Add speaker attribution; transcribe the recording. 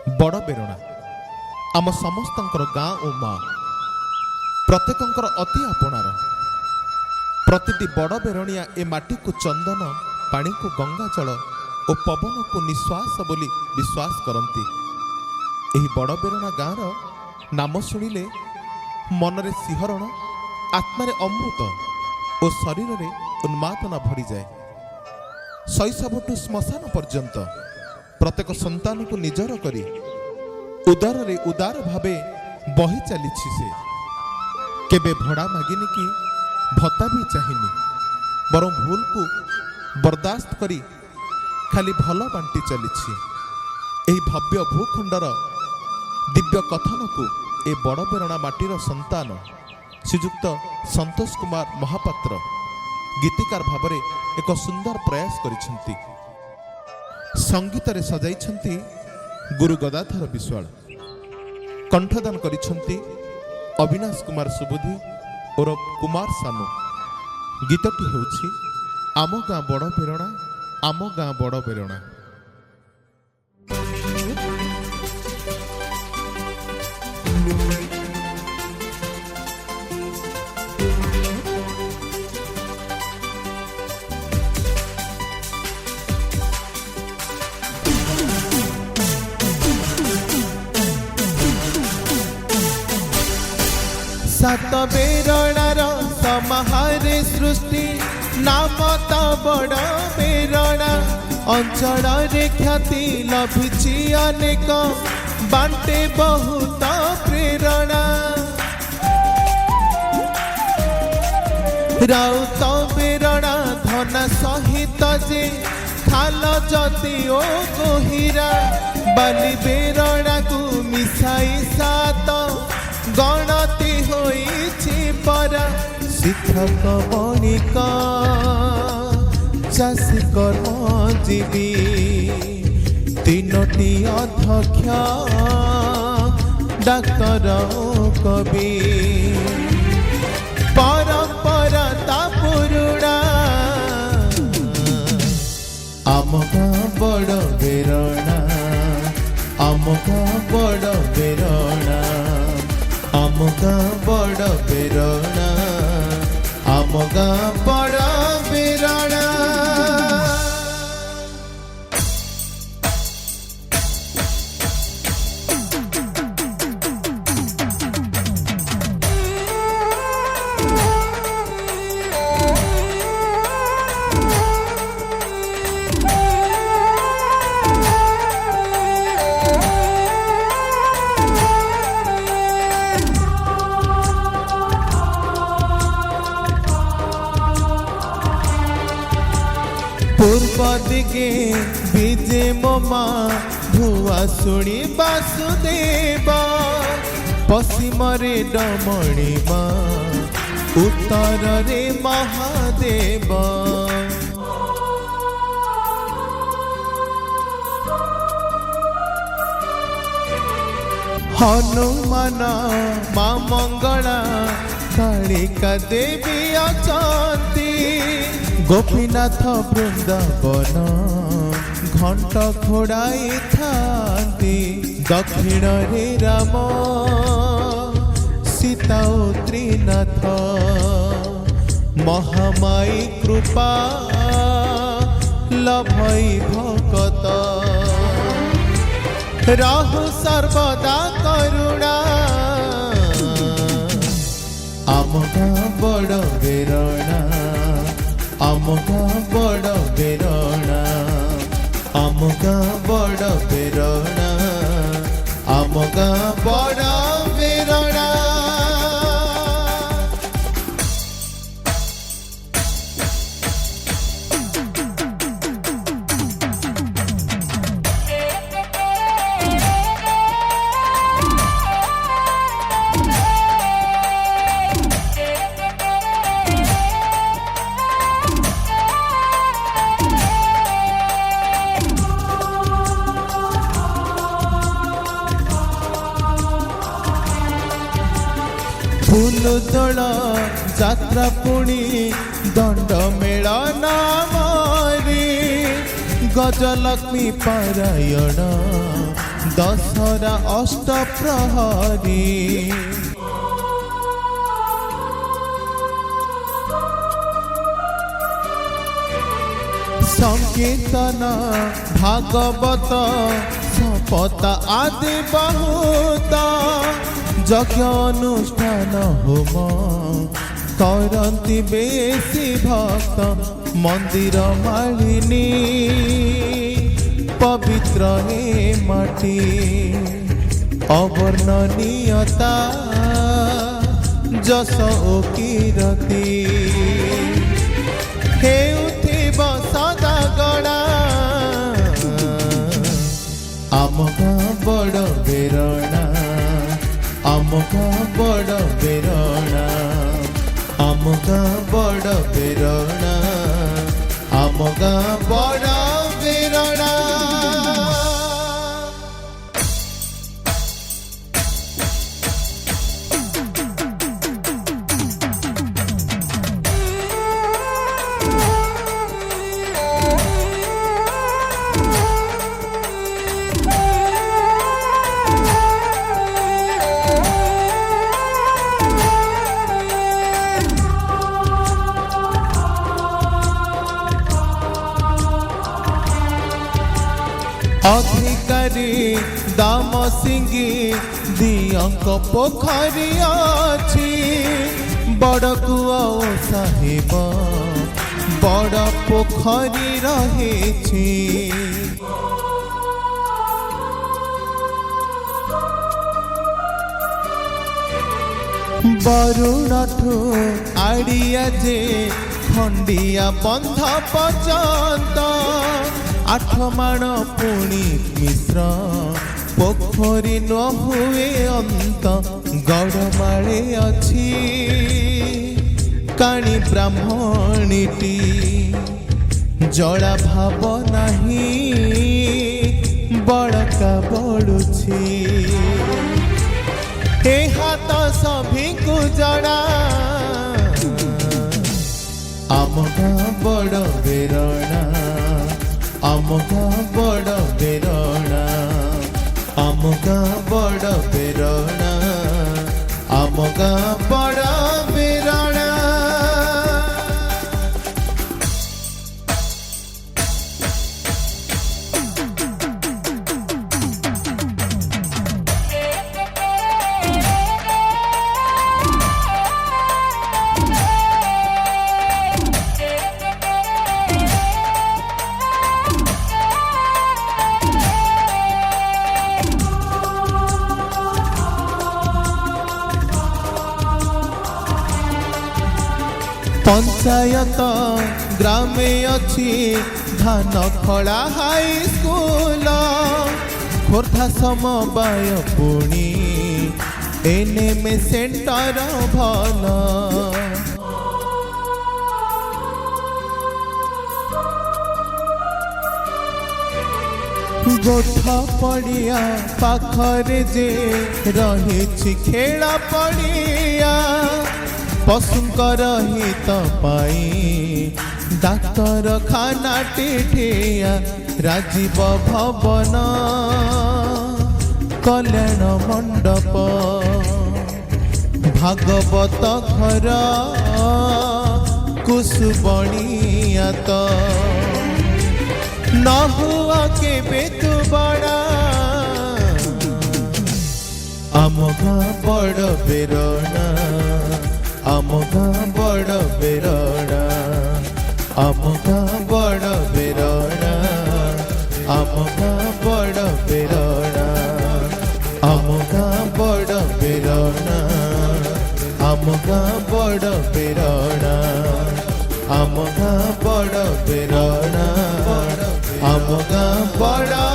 Speaker 1: बड़ बेरणा आम समस्तंकर गाँ और माँ प्रत्येकंकर अति आपणार प्रतिटी बड़ बेरणिया ए माटी को चंदन पानी को गंगा जल और पवन को निश्वास बोली विश्वास करती। एही बड़ बेरणा गाँर नाम शुणिले मनरे सिहरण आत्मारे अमृत और शरीर रे उन्मादना भरी जाए। शैशवठू श्मशान पर्यंत प्रत्येक संतान को निजर करी उदार रे उदार भावे बही चली से केबे भड़ा मागिनी कि भत्ता भी चाहिनी बर भूल को बर्दाश्त करी खाली भल बांटी चली एही भव्य भूखंडर दिव्य कथन को ए बड़ बेरणा माटीर संतान श्रीजुक्त संतोष कुमार महापात्र गीतिकार भावरे एक सुंदर प्रयास करिसेंती। संगीत रे सजाइछंती गुरु गदाधर विश्वाल, कंठदान करिसेंती अविनाश कुमार सुबुद्धि और कुमार सानू। गीतटी होछि आम गाँ बड़ बेरणा आम गाँ बड़ बेरणा। सात बेरणार समाहारे सृष्टि नाम तो बड़ बेरणा अंचल रे ख्याति लभिछि अनेक बांटे बहुत प्रेरणा। राउत बेरणा धन सहित जे खाल जति ओ गोहिरा बाली बेरणा को मिसाई सात गणति होइछि परा। शिक्षक बणिक चाषी कर्मजीवी तीनोटी अध्यक्ष डाक्तर कवि परंपरा ता पुरुणा। आम गाँ बड़ बेरणा आम गाँ बड़ बेरणा आम गाँ बड़ बेरणा आम गाँ बड़ बेरणा। पूर्व दिगे विजे मोमा भुआ शुणी वासुदेव पश्चिम रे डमणी माँ उत्तर रे महादेव। हनुमान माँ मंगला कालिका देवी अचंती गोपीनाथ वृंदावन घंट घोड़ाई थांती। दक्षिण रे राम सीता त्रिनाथ महामाई कृपा लभई भकत राहु सर्वदा करुणा। आम गाँ बड़ बेरणा आम गाँ बड़ बेरणा आम गाँ बड़ बेरणा आम गाँ बड़ बेरणा। फूल दल जात्रा पुणी दंड मेलन मरी गजलक्ष्मी पारायण दशहरा अष्टप्रहरी संकीर्तन भागवत शपथ आदि बहुत यज्ञ अनुष्ठान होम करती बेसी भक्त मंदिर मालिनी पवित्र हे माटी अवर्णनीयता जस ओ कीरति हेउथिब सदा गणा आम गाँ बड़ बेरणा आम गाँ बड़ बेरणा आम गाँ बड़ बेरणा आम गाँ बड़ बेरणा। अधिकारी दाम सिंगी दियंक पोखरी अछि बड़ कुआ साहिब बड़ पोखरी रहिछि बरुणठू आड़िया जे खंडिया बंध पर्यंत आठ माण पुणी मिश्र पोखरी न हुए अंत गौड़माळे अछि काणी ब्राह्मणीटी जड़ा भाव नहीं बड़का बड़ुछि हे हाथ सभी को जड़ा आम गाँ बड़ बेरणा आम गाँ बड़ बेरणा आम गाँ बड़ बेरणा आम गाँ बड़ बेरणा। पंचायत ग्रामे अच्छी धान खड़ा हाई स्कूल खोर्धा समवाय पुणी एनएम सेंटर भल गोठ पड़िया पाखरे जे रही खेला पड़िया पशुंकर हित पाई डाक्तरखाना टिठिया राजीव भवन कल्याण मंडप भागवत घर कुसुबणियात न हुआ के बेतु बड़ा आम गाँ बड़ बेरणा आम गाँ बड़ बेरणा आम गाँ बड़ बेरणा आम गाँ बड़ बेरणा आम गाँ बड़ बेरणा आम गाँ बड़ बेरणा आम गाँ बड़ बेरणा आम गाँ बड़